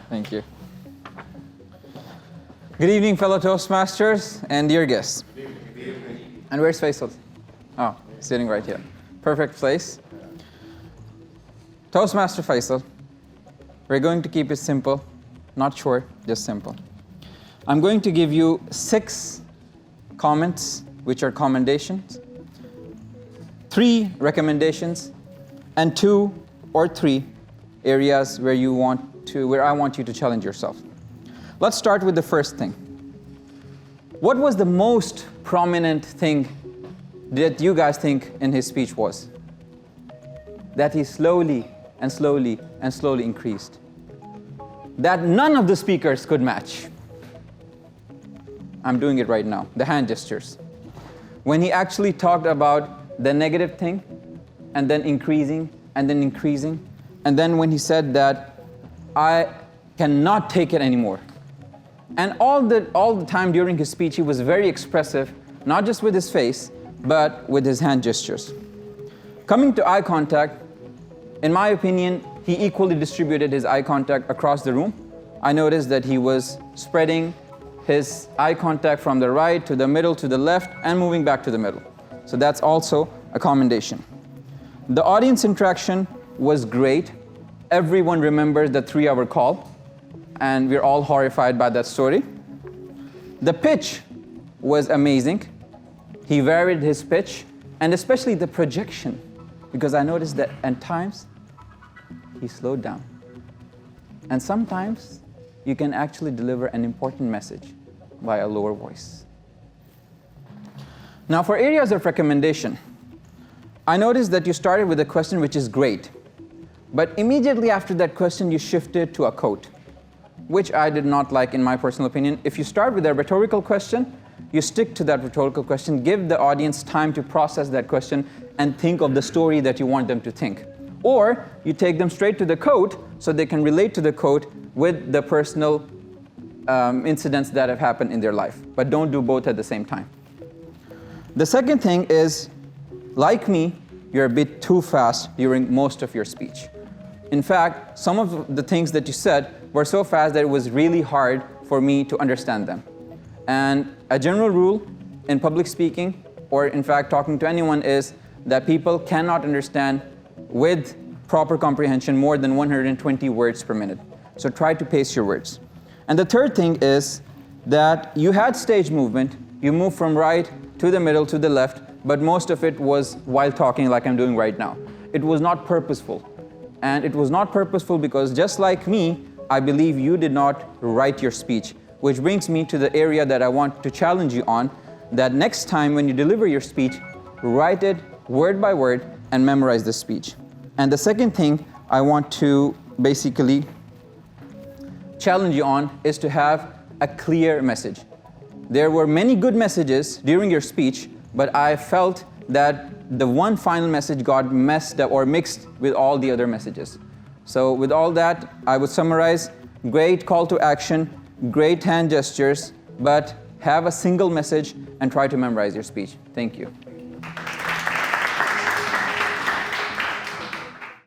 Thank you. Good evening, fellow Toastmasters and dear guests. Good evening. And where's Faisal? Oh, sitting right here. Perfect place. Toastmaster Faisal. We're going to keep it simple, not short, just simple. I'm going to give you 6 comments, which are commendations, 3 recommendations, and 2 or 3 areas where I want you to challenge yourself. Let's start with the first thing. What was the most prominent thing that you guys think in his speech was? That he slowly and slowly and slowly increased. That none of the speakers could match. I'm doing it right now, the hand gestures. When he actually talked about the negative thing, and then increasing, and then increasing, and then when he said that, I cannot take it anymore. And all the time during his speech, he was very expressive, not just with his face, but with his hand gestures. Coming to eye contact, in my opinion, he equally distributed his eye contact across the room. I noticed that he was spreading his eye contact from the right to the middle to the left and moving back to the middle. So that's also a commendation. The audience interaction was great. Everyone remembers the 3-hour call, and we're all horrified by that story. The pitch was amazing. He varied his pitch, and especially the projection, because I noticed that at times he slowed down. And sometimes you can actually deliver an important message by a lower voice. Now, for areas of recommendation, I noticed that you started with a question which is great, but immediately after that question you shifted to a quote, which I did not like in my personal opinion. If you start with a rhetorical question, you stick to that rhetorical question, give the audience time to process that question and think of the story that you want them to think. Or you take them straight to the quote so they can relate to the quote with the personal incidents that have happened in their life. But don't do both at the same time. The second thing is, like me, you're a bit too fast during most of your speech. In fact, some of the things that you said were so fast that it was really hard for me to understand them. And a general rule in public speaking, or in fact talking to anyone, is that people cannot understand with proper comprehension more than 120 words per minute. So try to pace your words. And the third thing is that you had stage movement. You moved from right to the middle to the left, but most of it was while talking like I'm doing right now. It was not purposeful. And it was not purposeful because just like me, I believe you did not write your speech, which brings me to the area that I want to challenge you on, that next time when you deliver your speech, write it word by word and memorize the speech. And the second thing I want to basically challenge you on is to have a clear message. There were many good messages during your speech, but I felt that the one final message got messed up or mixed with all the other messages. So with all that, I would summarize: great call to action, great hand gestures, but have a single message and try to memorize your speech. Thank you.